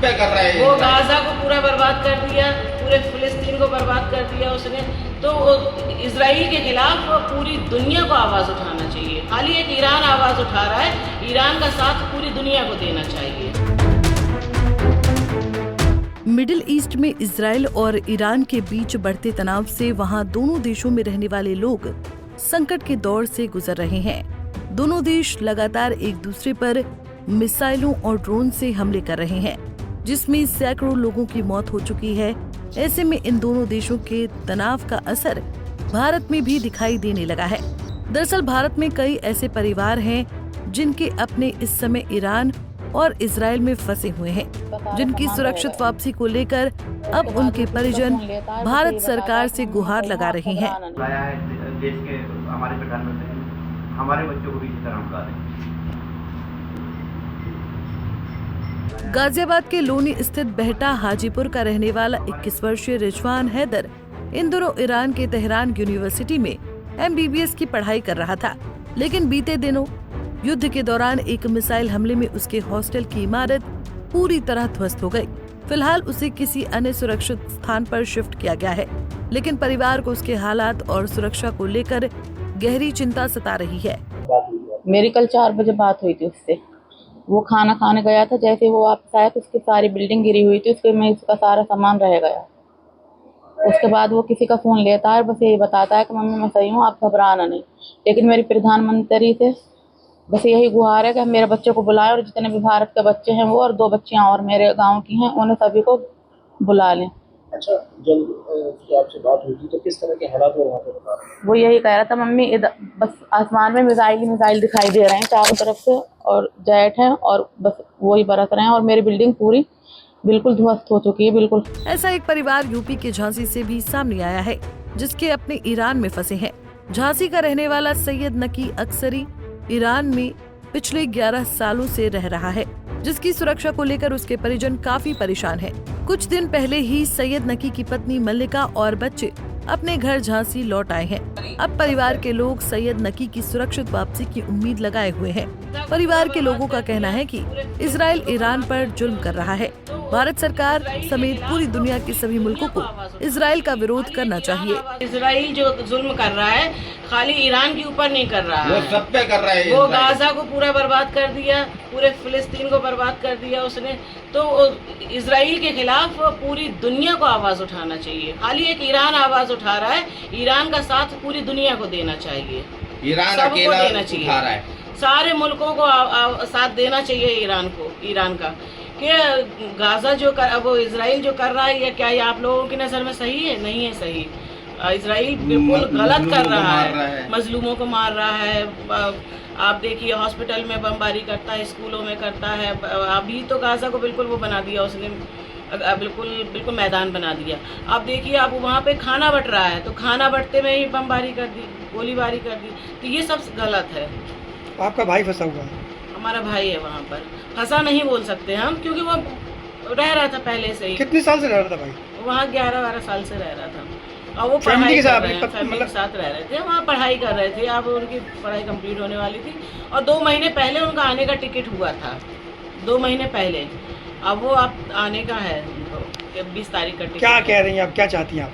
सत्य कर रहे हैं। वो गाजा को पूरा बर्बाद कर दिया, पूरे फिलिस्तीन को बर्बाद कर दिया उसने। तो इजराइल के खिलाफ पूरी दुनिया को आवाज़ उठाना चाहिए। खाली एक ईरान आवाज़ उठा रहा है, ईरान का साथ पूरी दुनिया को देना चाहिए। मिडिल ईस्ट में इजराइल और ईरान के बीच बढ़ते तनाव से वहां दोनों देशों में रहने वाले लोग संकट के दौर से गुजर रहे हैं। दोनों देश लगातार एक दूसरे पर मिसाइलों और ड्रोन से हमले कर रहे हैं, जिसमें सैकड़ों लोगों की मौत हो चुकी है। ऐसे में इन दोनों देशों के तनाव का असर भारत में भी दिखाई देने लगा है। दरअसल भारत में कई ऐसे परिवार हैं जिनके अपने इस समय ईरान और इजराइल में फंसे हुए हैं, जिनकी सुरक्षित वापसी को लेकर अब उनके परिजन भारत सरकार से गुहार लगा रहे हैं। देश के हमारे प्रधानमंत्री हमारे बच्चों को भी इसी तरह हमला दें। गाजियाबाद के लोनी स्थित बेहटा हाजीपुर का रहने वाला 21 वर्षीय रिजवान हैदर इन दिनों ईरान के तेहरान यूनिवर्सिटी में MBBS की पढ़ाई कर रहा था, लेकिन बीते दिनों युद्ध के दौरान एक मिसाइल हमले में उसके हॉस्टल की इमारत पूरी तरह ध्वस्त हो गई। फिलहाल उसे किसी अन्य सुरक्षित स्थान पर शिफ्ट किया गया है, लेकिन परिवार को उसके हालात और सुरक्षा को लेकर गहरी चिंता सता रही है। मेरी कल 4 बजे बात हुई थी उससे। वो खाना खाने गया था, जैसे वो वापस आया तो उसकी सारी बिल्डिंग गिरी हुई थी, उसके में उसका सारा सामान रह गया। उसके बाद वो किसी का फ़ोन लेता है और बस यही बताता है कि मम्मी मैं सही हूँ, आप घबराना नहीं। लेकिन मेरी प्रधानमंत्री से बस यही गुहार है कि मेरे बच्चे को बुलाएं और जितने भी भारत के बच्चे हैं वो और 2 बच्चियाँ और मेरे गांव की हैं, उन्हें सभी को बुला लें। अच्छा, जब आपसे बात हुई थी तो किस तरह के हालात वो वहाँ पे बता रहे हैं? वो यही कह रहा था मम्मी इधर बस आसमान में मिसाइल दिखाई दे रहे हैं चारों तरफ से और जेट हैं और बस वही बरस रहे हैं और मेरी बिल्डिंग पूरी बिल्कुल ध्वस्त हो चुकी है। बिल्कुल ऐसा एक परिवार यूपी के झांसी से भी सामने आया है, जिसके अपने ईरान में फंसे हैं। झांसी का रहने वाला सैयद नकी अक्सरी ईरान में पिछले 11 सालों से रह रहा है, जिसकी सुरक्षा को लेकर उसके परिजन काफी परेशान हैं। कुछ दिन पहले ही सैयद नकी की पत्नी मल्लिका और बच्चे अपने घर झांसी लौट आए हैं। अब परिवार के लोग सैयद नकी की सुरक्षित वापसी की उम्मीद लगाए हुए हैं। परिवार के लोगों का कहना है कि इजराइल ईरान पर जुल्म कर रहा है। भारत सरकार समेत पूरी दुनिया के सभी मुल्कों को इजराइल का विरोध करना चाहिए। इजराइल जो जुल्म कर रहा है खाली ईरान के ऊपर नहीं कर रहा है, वो सत्य कर रहे हैं। वो गाजा को पूरा बर्बाद कर दिया, पूरे फिलिस्तीन को बर्बाद कर दिया उसने। तो इजराइल के खिलाफ पूरी दुनिया को आवाज़ उठाना चाहिए। खाली एक ईरान आवाज़ उठा रहा है, ईरान का साथ पूरी दुनिया को देना चाहिए। ईरान सबको अकेला देना चाहिए, उठा रहा है। सारे मुल्कों को साथ देना चाहिए ईरान का कि गाजा जो वो इजराइल जो कर रहा है या क्या ये आप लोगों की नज़र में सही है? नहीं है सही। इजराइल बिल्कुल गलत कर रहा है, मजलूमों को मार रहा है। आप देखिए हॉस्पिटल में बमबारी करता है, स्कूलों में करता है। अभी तो गाजा को बिल्कुल वो बना दिया उसने, बिल्कुल मैदान बना दिया। आप देखिए आप वहाँ पे खाना बट रहा है तो खाना बटते में ही बमबारी कर दी, गोलीबारी कर दी। तो ये सब गलत है। आपका भाई फंसा हुआ है? हमारा भाई है वहाँ पर, फंसा नहीं बोल सकते हम, क्योंकि वो रह रहा था पहले से ही। कितने साल से रह रहा था भाई? वहाँ 11-12 साल से रह रहा था और वो फैमिली के साथ फैमिली के साथ रह रहे थे, वहाँ पढ़ाई कर रहे थे। अब उनकी पढ़ाई कंप्लीट होने वाली थी और 2 महीने पहले उनका आने का टिकट हुआ था, 2 महीने पहले। अब वो आप आने का है, 20 तारीख का टिकट। क्या कह रही हैं आप, क्या चाहती हैं आप?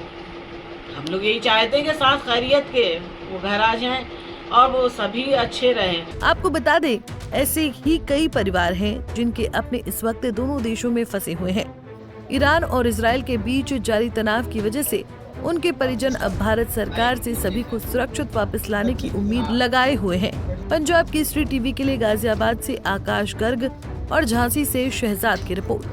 हम लोग यही चाहते हैं कि साथ खैरियत के वो घर आ जाएं और वो सभी अच्छे रहें। आपको बता दें, ऐसे ही कई परिवार हैं जिनके अपने इस वक्त दोनों देशों में फंसे हुए हैं। ईरान और इजराइल के बीच जारी तनाव की वजह से उनके परिजन अब भारत सरकार से सभी को सुरक्षित वापस लाने की उम्मीद लगाए हुए हैं। पंजाब केसरी टीवी के लिए गाजियाबाद से आकाश गर्ग और झांसी से शहजाद की रिपोर्ट।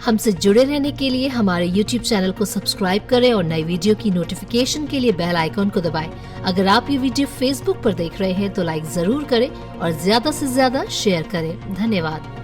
हमसे जुड़े रहने के लिए हमारे YouTube चैनल को सब्सक्राइब करें और नई वीडियो की नोटिफिकेशन के लिए बेल आइकॉन को दबाएं। अगर आप ये वीडियो Facebook पर देख रहे हैं तो लाइक जरूर करें और ज्यादा से ज्यादा शेयर करें। धन्यवाद।